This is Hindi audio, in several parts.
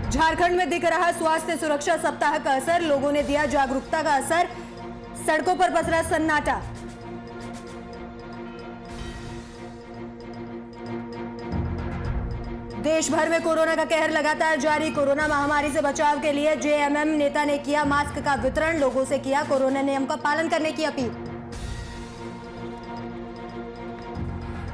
झारखंड में दिख रहा स्वास्थ्य सुरक्षा सप्ताह का असर, लोगों ने दिया जागरूकता का असर, सड़कों पर पसरा सन्नाटा। देश भर में कोरोना का कहर लगातार जारी, कोरोना महामारी से बचाव के लिए जेएमएम नेता ने किया मास्क का वितरण, लोगों से किया कोरोना नियम का पालन करने की अपील।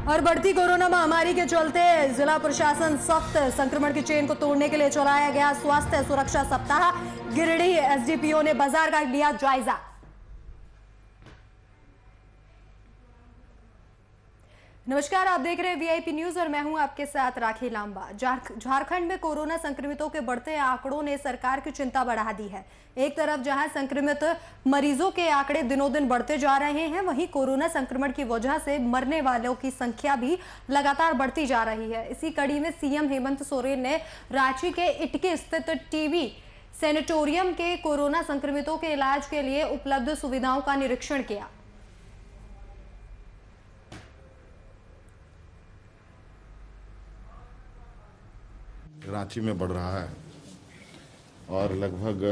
और बढ़ती कोरोना महामारी के चलते जिला प्रशासन सख्त, संक्रमण की चेन को तोड़ने के लिए चलाया गया स्वास्थ्य सुरक्षा सप्ताह। गिरिडीह एसडीपीओ ने बाजार का लिया जायजा। नमस्कार, आप देख रहे हैं वीआईपी न्यूज और मैं हूं आपके साथ राखी लांबा। झारखंड में कोरोना संक्रमितों के बढ़ते आंकड़ों ने सरकार की चिंता बढ़ा दी है। एक तरफ जहां संक्रमित मरीजों के आंकड़े दिनों दिन बढ़ते जा रहे हैं, वहीं कोरोना संक्रमण की वजह से मरने वालों की संख्या भी लगातार बढ़ती जा रही है। इसी कड़ी में सीएम हेमंत सोरेन ने रांची के इटकी स्थित टीबी सैनिटोरियम के कोरोना संक्रमितों के इलाज के लिए उपलब्ध सुविधाओं का निरीक्षण किया। रांची में बढ़ रहा है और लगभग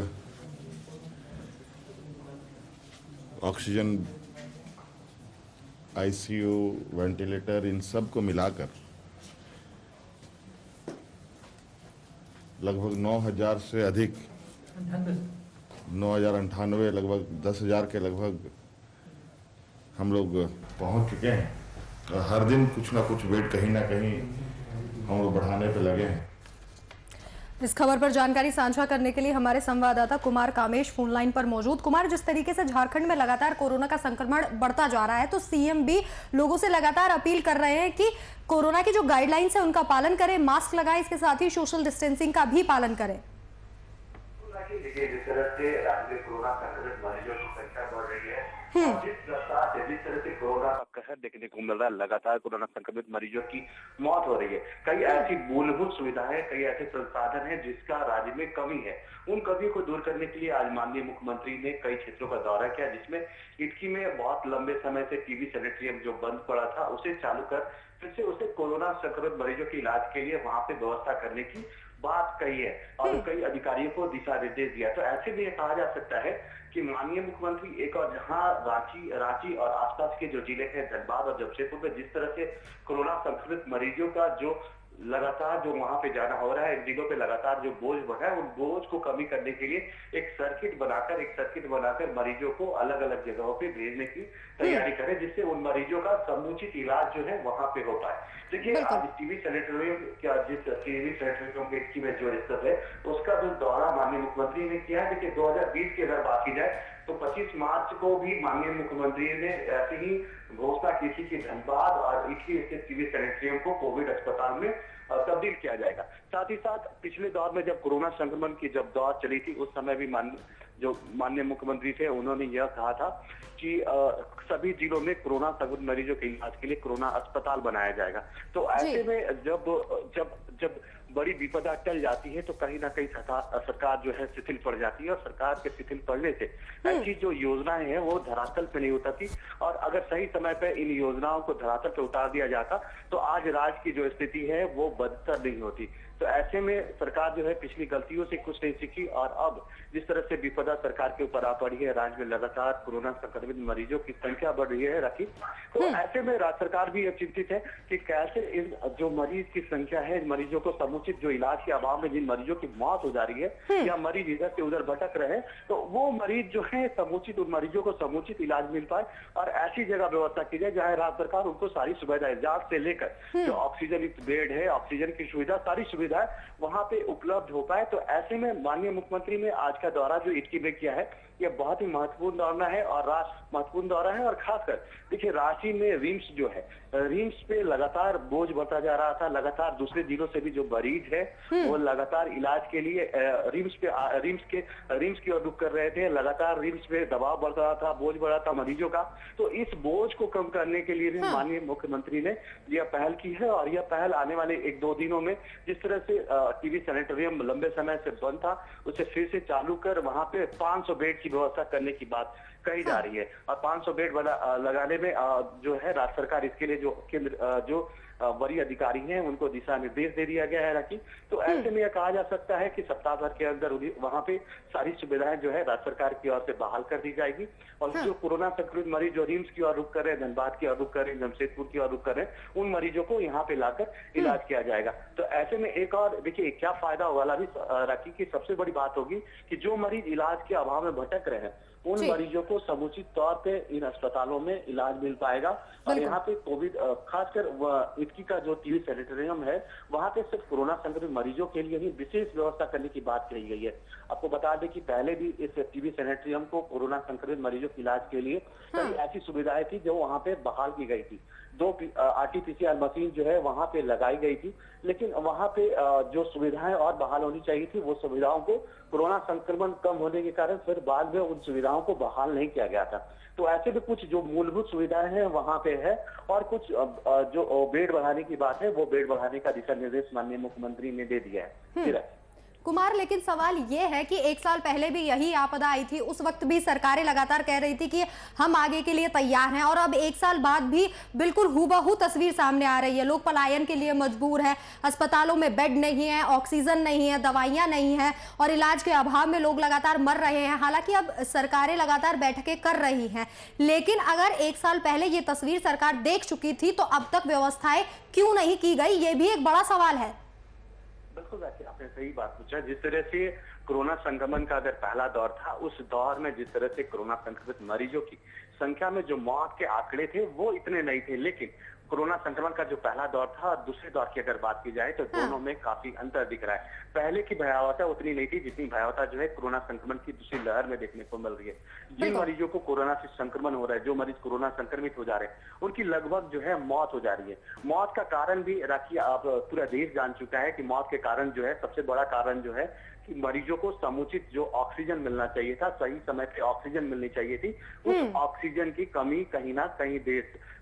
ऑक्सीजन, आईसीयू, वेंटिलेटर, इन सब को मिलाकर लगभग 9,000 से अधिक, 9,098, लगभग 10,000 के लगभग हम लोग पहुंच चुके हैं। और हर दिन कुछ ना कुछ बेड कहीं ना कहीं हम लोग बढ़ाने पे लगे हैं। इस खबर पर जानकारी साझा करने के लिए हमारे संवाददाता कुमार कामेश फोन लाइन पर मौजूद। कुमार, जिस तरीके से झारखंड में लगातार कोरोना का संक्रमण बढ़ता जा रहा है, तो सीएम भी लोगों से लगातार अपील कर रहे हैं कि कोरोना की जो गाइडलाइंस है उनका पालन करें, मास्क लगाएं, इसके साथ ही सोशल डिस्टेंसिंग का भी पालन करें। देखिए, जिस तरह से राज्य में कोरोना संक्रमित मरीजों की संख्या बढ़ रही है और जिस तरह से कोरोना का कहर देखने को मिल रहा है, लगातार कोरोना संक्रमित मरीजों की मौत हो रही है। कई ऐसी मूलभूत सुविधाएं, कई ऐसे संसाधन हैं जिसका राज्य में कमी है। उन कमी को दूर करने के लिए आज माननीय मुख्यमंत्री ने कई क्षेत्रों का दौरा किया, जिसमें इटकी में बहुत लंबे समय से टीबी सैनिटोरियम जो बंद पड़ा था उसे चालू कर फिर से उसे कोरोना संक्रमित मरीजों के इलाज के लिए वहां पे व्यवस्था करने की बात कही है और कई अधिकारियों को दिशा निर्देश दिया। तो ऐसे में यह कहा जा सकता है कि माननीय मुख्यमंत्री एक और जहां रांची और आसपास के जो जिले हैं, धनबाद और जमशेदपुर में जिस तरह से कोरोना संक्रमित मरीजों का जो लगातार जो वहां पे जाना हो रहा है, इन जिलों पे लगातार जो बोझ बढ़ा है, उन बोझ को कमी करने के लिए एक सर्किट बनाकर मरीजों को अलग अलग जगहों पे भेजने की तैयारी करें, जिससे उन मरीजों का समुचित इलाज जो है वहां पे हो पाए। देखिए, आज टीबी सैनिटोरियम में जो स्थित है उसका जो दौरा माननीय मुख्यमंत्री ने किया है। देखिए, 2020 की अगर बात की जाए तो 25 मार्च को भी माननीय मुख्यमंत्री ने ऐसे ही घोषणा की थी कि धनबाद और इटकी स्थित टीबी सैनिटोरियम को कोविड अस्पताल में तब्दील किया जाएगा। साथ ही साथ पिछले दौर में जब कोरोना संक्रमण की जब दौर चली थी, उस समय भी माननीय मुख्यमंत्री थे, उन्होंने यह कहा था कि सभी जिलों में कोरोना संक्रमित मरीजों के इलाज के लिए कोरोना अस्पताल बनाया जाएगा। तो ऐसे में जब बड़ी विपदा टल जाती है तो कहीं ना कहीं सरकार जो है शिथिल पड़ जाती है, और सरकार के शिथिल पड़ने से ऐसी जो योजनाएं हैं वो धरातल पे नहीं उतरती। और अगर सही समय पे इन योजनाओं को धरातल पे उतार दिया जाता तो आज राज्य की जो स्थिति है वो बदतर नहीं होती। तो ऐसे में सरकार जो है पिछली गलतियों से कुछ नहीं सीखी और अब जिस तरह से विपदा सरकार के ऊपर आ पड़ी है, राज्य में लगातार कोरोना संक्रमित मरीजों की संख्या बढ़ रही है रखी, तो ऐसे में राज्य सरकार भी चिंतित है कि कैसे इस जो मरीज की संख्या है, मरीजों को समुचित जो इलाज के अभाव में जिन मरीजों की मौत हो जा रही है या मरीज इधर से उधर भटक रहे, तो वो मरीज जो है समुचित उन मरीजों को समुचित इलाज मिल पाए और ऐसी जगह व्यवस्था की जाए जहाँ राज्य सरकार उनको सारी सुविधाएं, जांच से लेकर जो ऑक्सीजन बेड है, ऑक्सीजन की सुविधा, सारी सुविधा वहां पे उपलब्ध हो पाए। तो ऐसे में माननीय मुख्यमंत्री ने आज का दौरा जो इटकी में किया है, यह बहुत ही महत्वपूर्ण दौरा है और खासकर देखिए, रांची में रिम्स जो है, रिम्स पे लगातार बोझ बढ़ता जा रहा था। लगातार दूसरे जिलों से भी जो मरीज है वो लगातार इलाज के लिए रिम्स की ओर रुख कर रहे थे। लगातार रिम्स पे दबाव बढ़ रहा था, बोझ बढ़ रहा था मरीजों का। तो इस बोझ को कम करने के लिए भी माननीय मुख्यमंत्री ने यह पहल की है और यह पहल आने वाले 1-2 दिनों में जिस तरह से टीबी सैनिटोरियम लंबे समय से बंद था उसे फिर से चालू कर वहां पे 500 बेड की व्यवस्था करने की बात कही जा रही है। और 500 बेड लगाने में जो है राज्य सरकार इसके लिए जो वरीय अधिकारी हैं उनको दिशा निर्देश दे दिया गया है राखी। तो ऐसे में यह कहा जा सकता है कि सप्ताह भर के अंदर वहां पे सारी सुविधाएं जो है राज्य सरकार की ओर से बहाल कर दी जाएगी। और जो कोरोना संक्रमित मरीज जो रिम्स की ओर रुख कर रहे हैं, धनबाद की ओर रुख कर रहे हैं, जमशेदपुर की ओर रुख कर रहे हैं, उन मरीजों को यहाँ पे लाकर इलाज किया जाएगा। तो ऐसे में एक और देखिए क्या फायदा वाला भी राखी की सबसे बड़ी बात होगी कि जो मरीज इलाज के अभाव में भटक रहे हैं उन मरीजों को समुचित तौर पे इन अस्पतालों में इलाज मिल पाएगा। और यहाँ पे कोविड खासकर इटकी का जो टीबी सैनिटोरियम है वहाँ पे सिर्फ कोरोना संक्रमित मरीजों के लिए ही विशेष व्यवस्था करने की बात कही गई है। आपको बता दें कि पहले भी इस टीबी सैनिटोरियम को कोरोना संक्रमित मरीजों के इलाज के लिए कई ऐसी सुविधाएं थी जो वहाँ पे बहाल की गई थी। 2 RT-PCR मशीन जो है वहाँ पे लगाई गई थी, लेकिन वहाँ पे जो सुविधाएं और बहाल होनी चाहिए थी वो सुविधाओं को कोरोना संक्रमण कम होने के कारण फिर बाद में उन सुविधाओं को बहाल नहीं किया गया था। तो ऐसे भी कुछ जो मूलभूत सुविधाएं हैं वहाँ पे है और कुछ जो बेड बढ़ाने की बात है वो बेड बढ़ाने का दिशा निर्देश माननीय मुख्यमंत्री ने दे दिया है। कुमार, लेकिन सवाल ये है कि 1 साल पहले भी यही आपदा आई थी, उस वक्त भी सरकारें लगातार कह रही थी कि हम आगे के लिए तैयार हैं, और अब 1 साल बाद भी बिल्कुल हूबहू तस्वीर सामने आ रही है। लोग पलायन के लिए मजबूर हैं, अस्पतालों में बेड नहीं है, ऑक्सीजन नहीं है, दवाइयां नहीं है और इलाज के अभाव में लोग लगातार मर रहे हैं। हालांकि अब सरकारें लगातार बैठकें कर रही हैं, लेकिन अगर 1 साल पहले ये तस्वीर सरकार देख चुकी थी तो अब तक व्यवस्थाएं क्यों नहीं की गई, ये भी एक बड़ा सवाल है। बिल्कुल आपने सही बात पूछा। जिस तरह से कोरोना संक्रमण का अगर पहला दौर था, उस दौर में जिस तरह से कोरोना संक्रमित मरीजों की संख्या में जो मौत के आंकड़े थे वो इतने नहीं थे, लेकिन कोरोना संक्रमण का जो पहला दौर था और दूसरे दौर की अगर बात की जाए तो दोनों में काफी अंतर दिख रहा है। पहले की भयावहता उतनी नहीं थी जितनी भयावहता जो है कोरोना संक्रमण की दूसरी लहर में देखने को मिल रही है। जिन मरीजों को कोरोना से संक्रमण हो रहा है, जो मरीज कोरोना संक्रमित हो जा रहे हैं, उनकी लगभग जो है मौत हो जा रही है। मौत का कारण भी राखी आप पूरा देश जान चुका है कि मौत के कारण जो है सबसे बड़ा कारण जो है कि मरीजों को समुचित जो ऑक्सीजन मिलना चाहिए था, सही समय पे ऑक्सीजन मिलनी चाहिए थी, उस ऑक्सीजन की कमी कहीं ना कहीं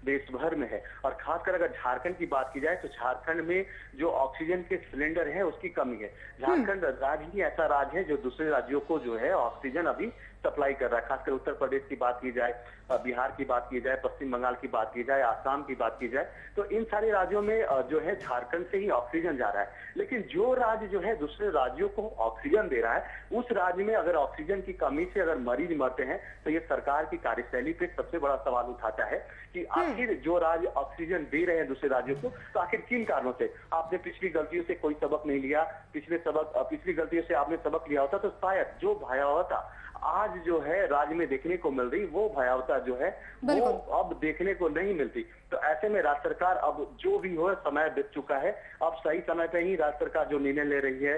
देश भर में है। और खासकर अगर झारखंड की बात की जाए तो झारखंड में जो ऑक्सीजन के सिलेंडर है उसकी कमी है। झारखंड राज्य ही ऐसा राज्य है जो दूसरे राज्यों को जो है ऑक्सीजन अभी सप्लाई कर रहा है। खासकर उत्तर प्रदेश की बात की जाए, बिहार की बात की जाए, पश्चिम बंगाल की बात की जाए, आसाम की बात की जाए, तो इन सारे राज्यों में जो है झारखंड से ही ऑक्सीजन जा रहा है। लेकिन जो राज्य जो है दूसरे राज्यों को ऑक्सीजन दे रहा है, उस राज्य में अगर ऑक्सीजन की कमी से अगर मरीज मरते हैं तो ये सरकार की कार्यशैली पे सबसे बड़ा सवाल उठाता है कि आखिर जो राज्य ऑक्सीजन दे रहे हैं दूसरे राज्यों को, तो आखिर किन कारणों से? आपने पिछली गलतियों से कोई सबक नहीं लिया, पिछली गलतियों से आपने सबक लिया होता तो शायद जो भयावहता आज जो है राज्य में देखने को मिल रही वो भयावहता जो है वो अब देखने को नहीं मिलती। तो ऐसे में राज्य सरकार अब जो भी हो समय बीत चुका है, अब सही समय पे ही राज्य सरकार जो निर्णय ले रही है,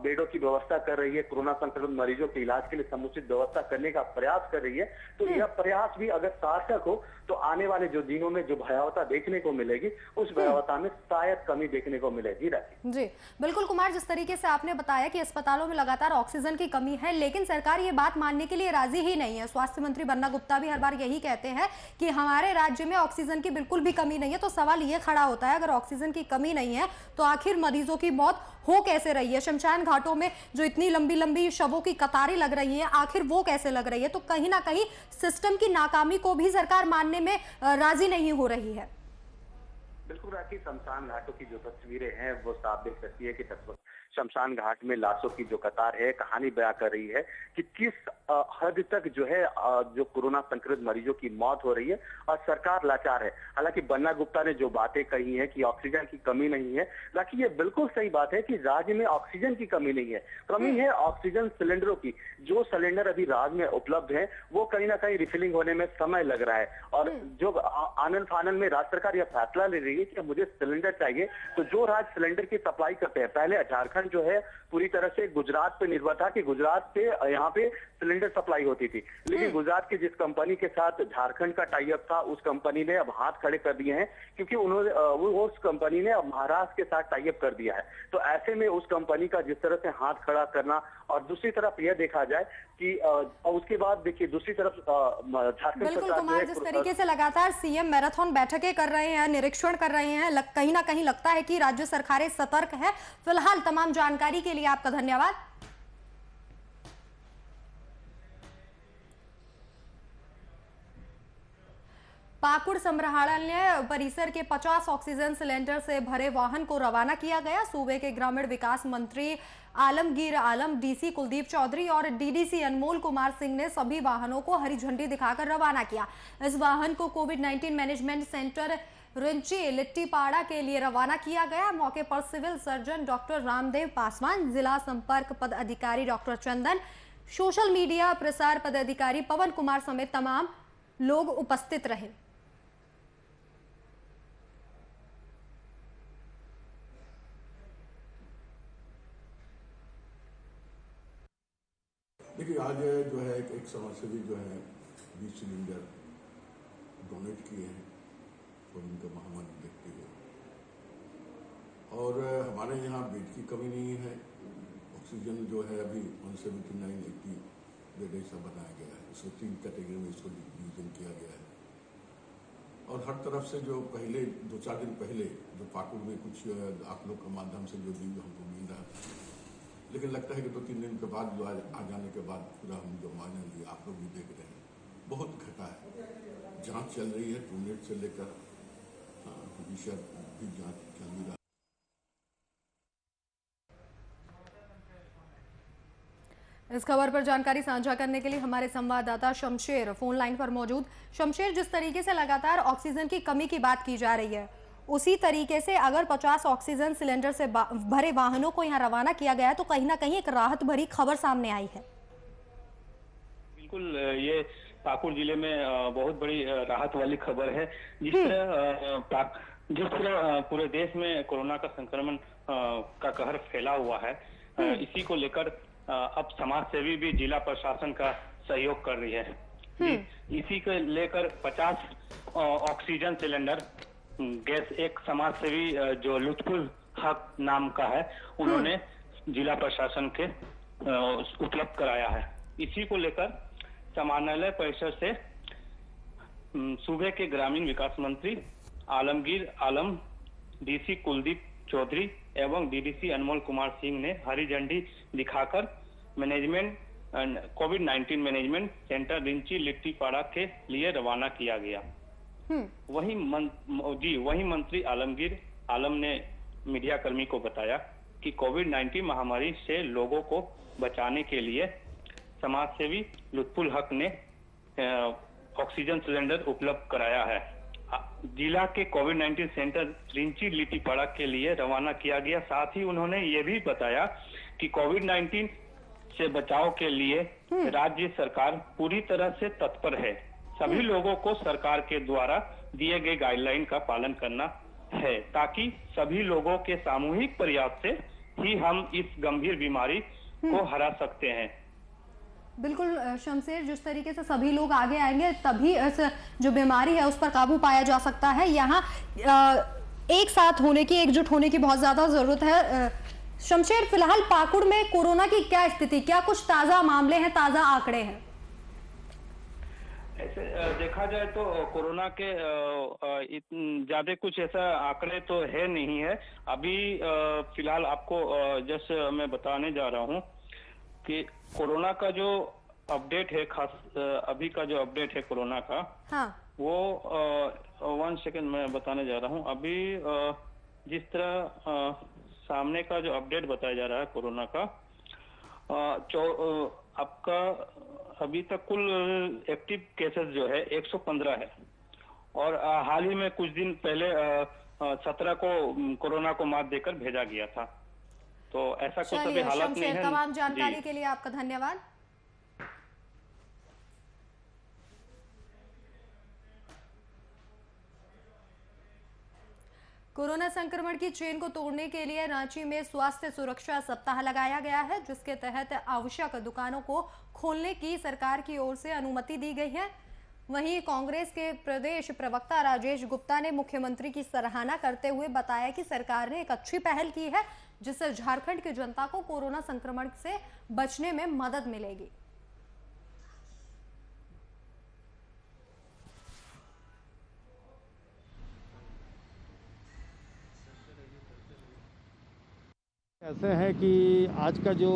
बेडों की व्यवस्था कर रही है, कोरोना संक्रमित मरीजों के इलाज के लिए समुचित व्यवस्था करने का प्रयास कर रही है। तो यह प्रयास भी अगर सार्थक हो तो आने वाले जो दिनों में जो भयावहता देखने को मिलेगी उस भयावहता में शायद कमी देखने को मिलेगी। राखी जी बिल्कुल कुमार, जिस तरीके से आपने बताया कि अस्पतालों में लगातार ऑक्सीजन की कमी है, लेकिन सरकार ये बात मानने के लिए राजी ही नहीं है। स्वास्थ्य मंत्री बन्ना गुप्ता भी हर बार यही कहते हैं कि हमारे राज्य में ऑक्सीजन की बिल्कुल भी कमी नहीं है। तो सवाल ये खड़ा होता है, अगर ऑक्सीजन की कमी नहीं है तो आखिर मरीजों की मौत हो कैसे रही है? शमशान घाटों में जो इतनी लंबी लंबी शवों की कतारें लग रही है, आखिर वो कैसे लग रही है? तो कहीं ना कहीं सिस्टम की नाकामी को भी सरकार मानने में राजी नहीं हो रही है। बिल्कुल राखी, शमशान घाटों की जो तस्वीरें हैं वो साफ देख सकती है कि शमशान घाट में लाशों की जो कतार है कहानी बयां कर रही है कि किस हद तक जो है जो कोरोना संक्रमित मरीजों की मौत हो रही है और सरकार लाचार है। हालांकि बन्ना गुप्ता ने जो बातें कही है कि ऑक्सीजन की कमी नहीं है, बाकी ये बिल्कुल सही बात है कि राज्य में ऑक्सीजन की कमी नहीं है, कमी है ऑक्सीजन सिलेंडरों की। जो सिलेंडर अभी राज्य में उपलब्ध है वो कहीं ना कहीं रिफिलिंग होने में समय लग रहा है। और जो आनंद फानन में राज्य सरकार यह फैसला ले रही है कि मुझे सिलेंडर चाहिए, तो जो राज्य सिलेंडर की सप्लाई करते हैं, पहले झारखंड जो है पूरी तरह से गुजरात पे निर्भर था कि गुजरात से यहाँ पे सिलेंडर सप्लाई होती थी, लेकिन गुजरात की जिस कंपनी के साथ झारखंड का टाई अप था उस कंपनी ने अब हाथ खड़े कर दिए हैं, क्योंकि उन्होंने उस कंपनी ने अब महाराष्ट्र के साथ टाई अप कर दिया है। तो ऐसे में उस कंपनी का जिस तरह से हाथ खड़ा करना, और दूसरी तरफ यह देखा जाए कि उसके बाद देखिए दूसरी तरफ झारखंड बिल्कुल कुमार, जिस तरीके से लगातार सीएम मैराथन बैठकें कर रहे हैं, निरीक्षण कर रहे हैं, कहीं ना कहीं लगता है कि राज्य सरकारें सतर्क है। फिलहाल तमाम जानकारी के लिए आपका धन्यवाद। पाकुड़ संग्रहालय परिसर के 50 ऑक्सीजन सिलेंडर से भरे वाहन को रवाना किया गया। सूबे के ग्रामीण विकास मंत्री आलमगीर आलम, डीसी कुलदीप चौधरी और डीडीसी अनमोल कुमार सिंह ने सभी वाहनों को हरी झंडी दिखाकर रवाना किया। इस वाहन को COVID management centre Rinchi Littipara के लिए रवाना किया गया। मौके पर civil surgeon doctor Ramdev Paswan, जिला संपर्क पदाधिकारी डॉक्टर चंदन, सोशल मीडिया प्रसार पदाधिकारी पवन कुमार समेत तमाम लोग उपस्थित रहे। देखिए, आज जो है एक समाजसेवी जो है 20 सिलेंडर डोनेट किए हैं कोविड का महामारी देखते हुए, और हमारे यहाँ बेड की कमी नहीं है। ऑक्सीजन जो है अभी 179-80 बेड ऐसा बनाया गया है, उसको 3 कैटेगरी में इसको डिवीजन किया गया है। और हर तरफ से जो पहले 2-4 दिन पहले जो पाकुड़ में कुछ आप लोग के माध्यम से जो दी हमको मिल रहा है, लेकिन लगता है कि 2-3 दिन के बाद जो आ जाने के बाद पूरा हम जो माने लिए आप लोग भी देख रहे हैं, बहुत घटा है। जांच चल रही है, टूनेट से लेकर विषय भी जांच चल रही है। इस खबर पर जानकारी साझा करने के लिए हमारे संवाददाता शमशेर फोन लाइन पर मौजूद। शमशेर, जिस तरीके से लगातार ऑक्सीजन की कमी की बात की जा रही है, उसी तरीके से अगर 50 ऑक्सीजन सिलेंडर से भरे वाहनों को यहां रवाना किया गया तो कहीं ना कहीं एक राहत भरी खबर सामने आई है। बिल्कुल, ये पाकुड़ जिले में बहुत बड़ी राहत वाली खबर है। जिस तरह पूरे देश में कोरोना का संक्रमण का कहर फैला हुआ है, इसी को लेकर अब समाज सेवी भी जिला प्रशासन का सहयोग कर रही है। इसी को लेकर 50 ऑक्सीजन सिलेंडर गैस एक समाज सेवी जो लुत्फुल हक नाम का है, उन्होंने जिला प्रशासन के उपलब्ध कराया है। इसी को लेकर समाहरणालय परिसर से सूबे के ग्रामीण विकास मंत्री आलमगीर आलम, डीसी कुलदीप चौधरी एवं डीडीसी अनमोल कुमार सिंह ने हरी झंडी दिखाकर कोविड-19 मैनेजमेंट सेंटर रिंची लिट्टीपाड़ा के लिए रवाना किया गया। वही मंत्री आलमगीर आलम ने मीडिया कर्मी को बताया कि कोविड-19 महामारी से लोगों को बचाने के लिए समाजसेवी लुत्फुल हक ने ऑक्सीजन सिलेंडर उपलब्ध कराया है। जिला के कोविड-19 सेंटर रिंची लिट्टीपाड़ा के लिए रवाना किया गया। साथ ही उन्होंने ये भी बताया कि कोविड-19 से बचाव के लिए राज्य सरकार पूरी तरह से तत्पर है। सभी लोगों को सरकार के द्वारा दिए गए गाइडलाइन का पालन करना है, ताकि सभी लोगों के सामूहिक प्रयास से ही हम इस गंभीर बीमारी को हरा सकते हैं। बिल्कुल शमशेर, जिस तरीके से सभी लोग आगे आएंगे तभी इस जो बीमारी है उस पर काबू पाया जा सकता है। यहाँ एक साथ होने की, एकजुट होने की बहुत ज्यादा जरूरत है। शमशेर, फिलहाल पाकुड़ में कोरोना की क्या स्थिति, क्या कुछ ताजा मामले हैं, ताजा आंकड़े हैं? ऐसे देखा जाए तो कोरोना के ज्यादा कुछ ऐसा आंकड़े तो है नहीं है। अभी फिलहाल आपको जैसे मैं बताने जा रहा हूँ कि कोरोना का जो अपडेट है, खास अभी का जो अपडेट है कोरोना का, हाँ, वो 1 सेकंड मैं बताने जा रहा हूँ। अभी जिस तरह सामने का जो अपडेट बताया जा रहा है कोरोना का, आपका अभी तक कुल एक्टिव केसेस जो है 115 है, और हाल ही में कुछ दिन पहले 17 को कोरोना को मात देकर भेजा गया था। तो ऐसा कुछ अभी हालत नहीं है। तमाम जानकारी के लिए आपका धन्यवाद। कोरोना संक्रमण की चेन को तोड़ने के लिए रांची में स्वास्थ्य सुरक्षा सप्ताह लगाया गया है, जिसके तहत आवश्यक दुकानों को खोलने की सरकार की ओर से अनुमति दी गई है। वहीं कांग्रेस के प्रदेश प्रवक्ता राजेश गुप्ता ने मुख्यमंत्री की सराहना करते हुए बताया कि सरकार ने एक अच्छी पहल की है, जिससे झारखंड की जनता को कोरोना संक्रमण से बचने में मदद मिलेगी। ऐसे है कि आज का जो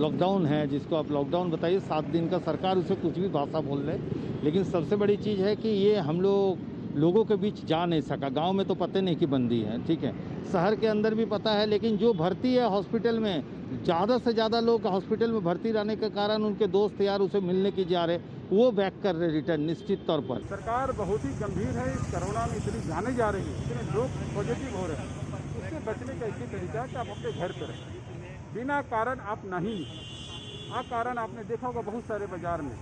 लॉकडाउन है, जिसको आप लॉकडाउन बताइए, 7 दिन का, सरकार उसे कुछ भी भाषा बोल ले, लेकिन सबसे बड़ी चीज़ है कि ये हम लोगों के बीच जा नहीं सका। गांव में तो पता नहीं कि बंदी है, ठीक है, शहर के अंदर भी पता है, लेकिन जो भर्ती है हॉस्पिटल में, ज़्यादा से ज़्यादा लोग हॉस्पिटल में भर्ती रहने के कारण उनके दोस्त यार उसे मिलने की जा रहे, वो बैक कर रहे रिटर्न निश्चित तौर पर। सरकार बहुत ही गंभीर है, इस कोरोना में इतनी जाने जा रही है, इतने लोग पॉजिटिव हो रहे हैं, उससे बचने का एक ही तरीका है कि आप अपने घर पर रहें, बिना कारण आप नहीं। कारण आपने देखा होगा बहुत सारे बाजार में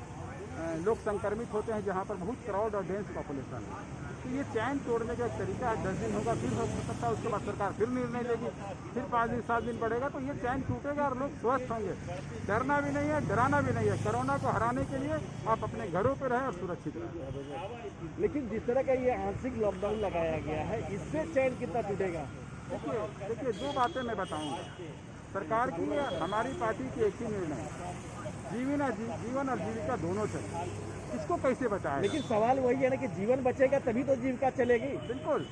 लोग संक्रमित होते हैं जहाँ पर बहुत क्राउड और डेंस पॉपुलेशन है। तो ये चैन तोड़ने का एक तरीका है। 10 दिन होगा, फिर हो सकता है उसके बाद सरकार फिर निर्णय लेगी, फिर 5 दिन 7 दिन बढ़ेगा, तो ये चैन टूटेगा और लोग स्वस्थ होंगे। डरना भी नहीं है, डराना भी नहीं है। कोरोना को हराने के लिए आप अपने घरों पर रहें और सुरक्षित रहें। लेकिन जिस तरह का ये आंशिक लॉकडाउन लगाया गया है, इससे चैन कितना टूटेगा? देखिए 2 बातें मैं बताऊँगा। सरकार की, हमारी पार्टी की एक ही निर्णय, जीवन और जीविका दोनों चले, इसको कैसे बचाएं? लेकिन सवाल वही है ना कि जीवन बचेगा तभी तो जीविका चलेगी। बिल्कुल,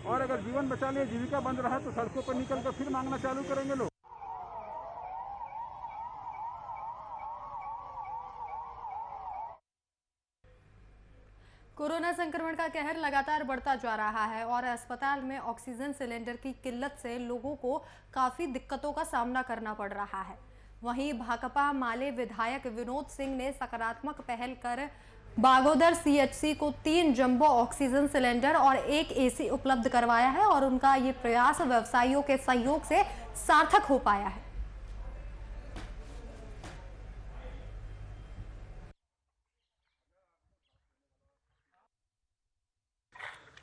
और अगर जीवन बचा ले, जीविका बंद रहा तो सड़कों पर निकल कर फिर मांगना चालू करेंगे लोग। कोरोना संक्रमण का कहर लगातार बढ़ता जा रहा है और अस्पताल में ऑक्सीजन सिलेंडर की किल्लत से लोगों को काफी दिक्कतों का सामना करना पड़ रहा है। वहीं भाकपा माले विधायक विनोद सिंह ने सकारात्मक पहल कर बागोदर सीएचसी को 3 जंबो ऑक्सीजन सिलेंडर और 1 एसी उपलब्ध करवाया है और उनका ये प्रयास व्यवसायियों के सहयोग से सार्थक हो पाया है।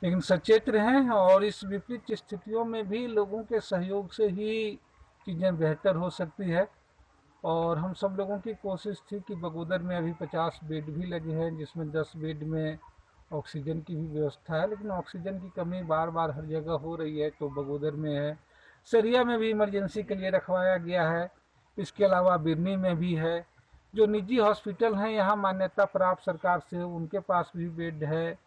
लेकिन सचेत रहें और इस विपरीत स्थितियों में भी लोगों के सहयोग से ही चीज़ें बेहतर हो सकती है। और हम सब लोगों की कोशिश थी कि बगोदर में अभी 50 बेड भी लगे हैं, जिसमें 10 बेड में ऑक्सीजन की भी व्यवस्था है, लेकिन ऑक्सीजन की कमी बार बार हर जगह हो रही है। तो बगोदर में है, सरिया में भी इमरजेंसी के लिए रखवाया गया है, इसके अलावा बिरनी में भी है। जो निजी हॉस्पिटल हैं यहाँ मान्यता प्राप्त सरकार से, उनके पास भी बेड है।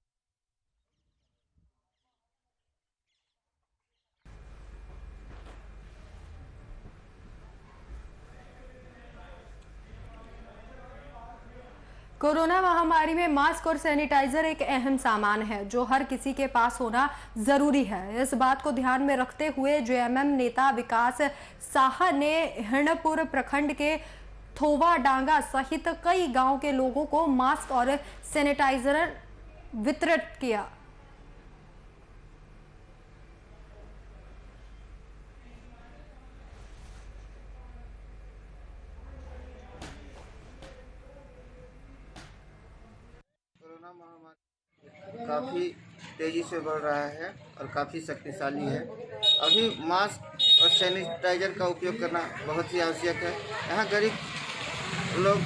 कोरोना महामारी में मास्क और सैनिटाइजर एक अहम सामान है जो हर किसी के पास होना जरूरी है। इस बात को ध्यान में रखते हुए जेएमएम नेता विकास साहा ने हिरणपुर प्रखंड के थोवा डांगा सहित कई गांव के लोगों को मास्क और सैनिटाइजर वितरित किया। काफ़ी तेज़ी से बढ़ रहा है और काफ़ी शक्तिशाली है। अभी मास्क और सैनिटाइजर का उपयोग करना बहुत ही आवश्यक है। यहाँ गरीब लोग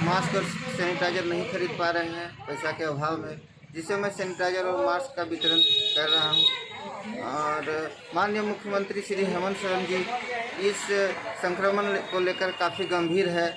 मास्क और सैनिटाइजर नहीं खरीद पा रहे हैं पैसा के अभाव में, जिससे मैं सैनिटाइजर और मास्क का वितरण कर रहा हूँ। और माननीय मुख्यमंत्री श्री हेमंत सोरेन जी इस संक्रमण को लेकर काफ़ी गंभीर है।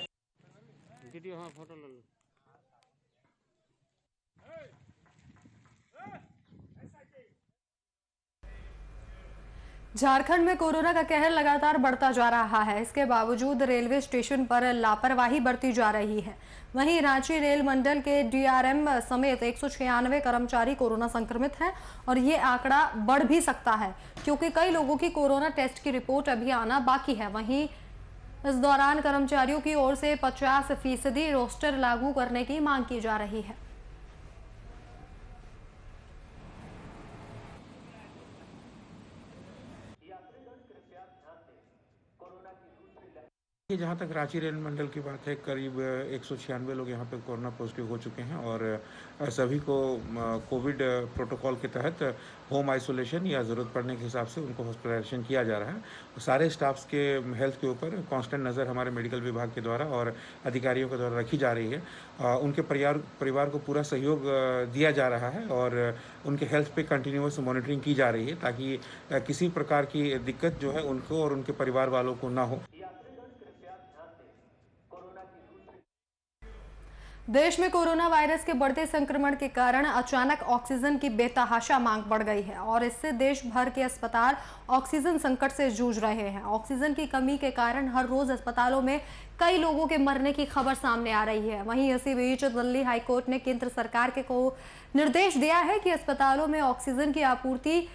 झारखंड में कोरोना का कहर लगातार बढ़ता जा रहा है। इसके बावजूद रेलवे स्टेशन पर लापरवाही बरती जा रही है। वहीं रांची रेल मंडल के डीआरएम समेत 196 कर्मचारी कोरोना संक्रमित हैं और ये आंकड़ा बढ़ भी सकता है क्योंकि कई लोगों की कोरोना टेस्ट की रिपोर्ट अभी आना बाकी है। वहीं इस दौरान कर्मचारियों की ओर से 50% रोस्टर लागू करने की मांग की जा रही है। जहाँ तक रांची रेल मंडल की बात है, करीब 196 लोग यहाँ पे कोरोना पॉजिटिव हो चुके हैं और सभी को कोविड प्रोटोकॉल के तहत होम आइसोलेशन या ज़रूरत पड़ने के हिसाब से उनको हॉस्पिटलाइजेशन किया जा रहा है। सारे स्टाफ्स के हेल्थ के ऊपर कांस्टेंट नज़र हमारे मेडिकल विभाग के द्वारा और अधिकारियों के द्वारा रखी जा रही है। उनके परिवार को पूरा सहयोग दिया जा रहा है और उनके हेल्थ पे कंटिन्यूअस मॉनिटरिंग की जा रही है ताकि किसी प्रकार की दिक्कत जो है उनको और उनके परिवार वालों को ना हो। देश में कोरोना वायरस के बढ़ते संक्रमण के कारण अचानक ऑक्सीजन की बेतहाशा मांग बढ़ गई है और इससे देश भर के अस्पताल ऑक्सीजन संकट से जूझ रहे हैं। ऑक्सीजन की कमी के कारण हर रोज अस्पतालों में कई लोगों के मरने की खबर सामने आ रही है। वहीं इसी बीच दिल्ली हाईकोर्ट ने केंद्र सरकार को निर्देश दिया है कि अस्पतालों में ऑक्सीजन की आपूर्ति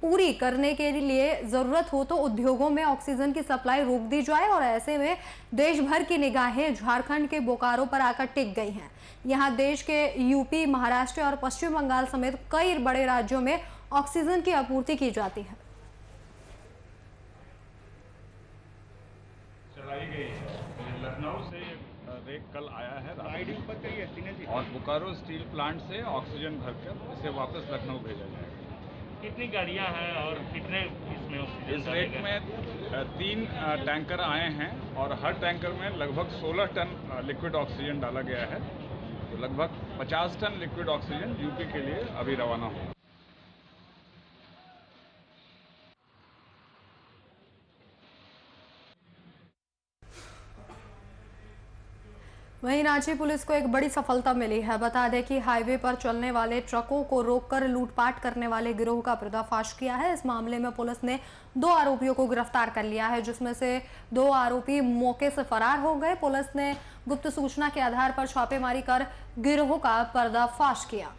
पूरी करने के लिए जरूरत हो तो उद्योगों में ऑक्सीजन की सप्लाई रोक दी जाए और ऐसे में देश भर की निगाहें झारखंड के बोकारो पर आकर टिक गई हैं। यहां देश के यूपी, महाराष्ट्र और पश्चिम बंगाल समेत कई बड़े राज्यों में ऑक्सीजन की आपूर्ति की जाती है। चलाई गई लखनऊ से रेक कल आया है और बोकारो स्टील प्लांट से ऑक्सीजन भरकर इसे वापस लखनऊ भेजा जाएगा। कितनी गाड़ियां हैं और कितने इसमें ऑक्सीजन? इस रेक में 3 टैंकर आए हैं और हर टैंकर में लगभग 16 टन लिक्विड ऑक्सीजन डाला गया है। तो लगभग 50 टन लिक्विड ऑक्सीजन यूपी के लिए अभी रवाना होगा। वहीं रांची पुलिस को एक बड़ी सफलता मिली है। बता दें कि हाईवे पर चलने वाले ट्रकों को रोककर लूटपाट करने वाले गिरोह का पर्दाफाश किया है। इस मामले में पुलिस ने 2 आरोपियों को गिरफ्तार कर लिया है, जिसमें से 2 आरोपी मौके से फरार हो गए। पुलिस ने गुप्त सूचना के आधार पर छापेमारी कर गिरोह का पर्दाफाश किया।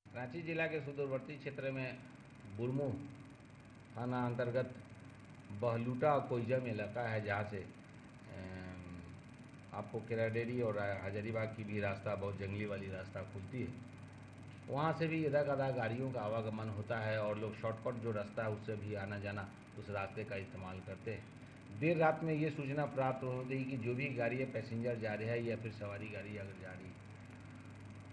रांची जिला के सुदूरवर्ती क्षेत्र में बुरमू थाना अंतर्गत बहलूटा कोइजम इलाका है, जहाँ से आपको केराडेरी और हजारीबाग की भी रास्ता, बहुत जंगली वाली रास्ता खुलती है। वहाँ से भी यदा कदा गाड़ियों का आवागमन होता है और लोग शॉर्टकट जो रास्ता है उससे भी आना जाना उस रास्ते का इस्तेमाल करते हैं। देर रात में ये सूचना प्राप्त हो गई कि जो भी गाड़ी है, पैसेंजर जा रहा है या फिर सवारी गाड़ी अगर जा रही है,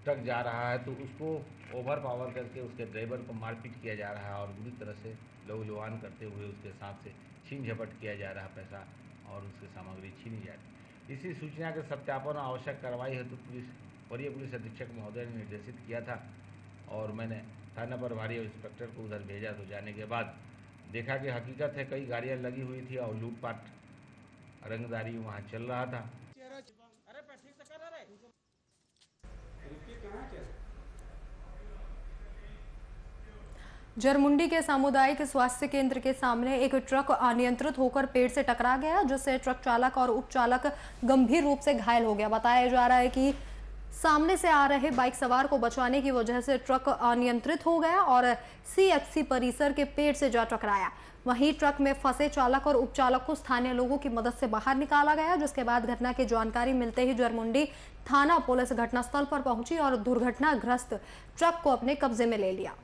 ट्रक जा रहा है, तो उसको ओवर पावर करके उसके ड्राइवर को मारपीट किया जा रहा है और बुरी तरह से लहूलुहान करते हुए उसके साथ से छीन झपट किया जा रहा है, पैसा और उसकी सामग्री छीनी जा रही। इसी सूचना के सत्यापन और आवश्यक कार्रवाई हेतु वरीय पुलिस अधीक्षक महोदय ने निर्देशित किया था और मैंने थाना प्रभारी और इंस्पेक्टर को उधर भेजा। तो जाने के बाद देखा कि हकीकत है कई गाड़ियाँ लगी हुई थी और लूटपाट रंगदारी वहाँ चल रहा था। जरमुंडी के सामुदायिक स्वास्थ्य केंद्र के सामने एक ट्रक अनियंत्रित होकर पेड़ से टकरा गया, जिससे ट्रक चालक और उपचालक गंभीर रूप से घायल हो गया। बताया जा रहा है कि सामने से आ रहे बाइक सवार को बचाने की वजह से ट्रक अनियंत्रित हो गया और सीएचसी परिसर के पेड़ से जा टकराया। वहीं ट्रक में फंसे चालक और उपचालक को स्थानीय लोगों की मदद से बाहर निकाला गया, जिसके बाद घटना की जानकारी मिलते ही जरमुंडी थाना पुलिस घटनास्थल पर पहुंची और दुर्घटनाग्रस्त ट्रक को अपने कब्जे में ले लिया।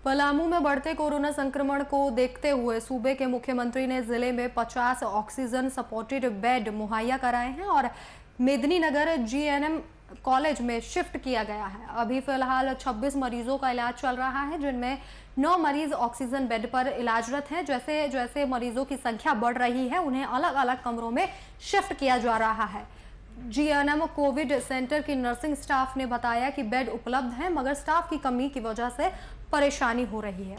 पलामू में बढ़ते कोरोना संक्रमण को देखते हुए सूबे के मुख्यमंत्री ने जिले में 50 ऑक्सीजन सपोर्टेड बेड मुहैया कराए हैं और मेदिनीनगर जीएनएम कॉलेज में शिफ्ट किया गया है। अभी फिलहाल 26 मरीजों का इलाज चल रहा है, जिनमें 9 मरीज ऑक्सीजन बेड पर इलाजरत हैं। जैसे जैसे मरीजों की संख्या बढ़ रही है, उन्हें अलग अलग कमरों में शिफ्ट किया जा रहा है। जीएनएम कोविड सेंटर की नर्सिंग स्टाफ ने बताया कि बेड उपलब्ध है, मगर स्टाफ की कमी की वजह से परेशानी हो रही है।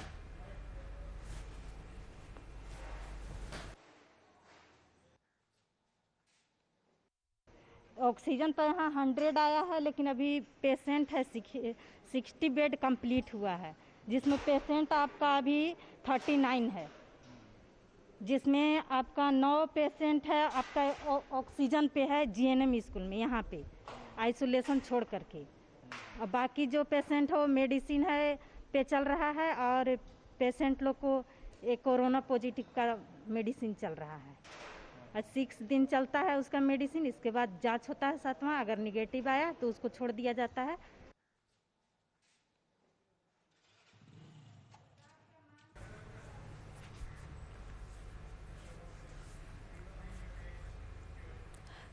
ऑक्सीजन तो यहाँ 100 आया है, लेकिन अभी पेशेंट है 60 बेड कंप्लीट हुआ है, जिसमें पेशेंट आपका अभी 39 है, जिसमें आपका 9 पेशेंट है आपका ऑक्सीजन पे है जीएनएम स्कूल में, यहाँ पे आइसोलेशन छोड़ करके। और बाकी जो पेशेंट है वो मेडिसिन है पे चल रहा है और पेशेंट लोग को एक कोरोना पॉजिटिव का मेडिसिन चल रहा है। 6 दिन चलता है उसका मेडिसिन, इसके बाद जांच होता है 7वां, अगर निगेटिव आया तो उसको छोड़ दिया जाता है।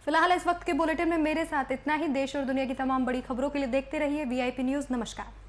फिलहाल इस वक्त के बुलेटिन में मेरे साथ इतना ही। देश और दुनिया की तमाम बड़ी खबरों के लिए देखते रहिए वीआईपी न्यूज़। नमस्कार।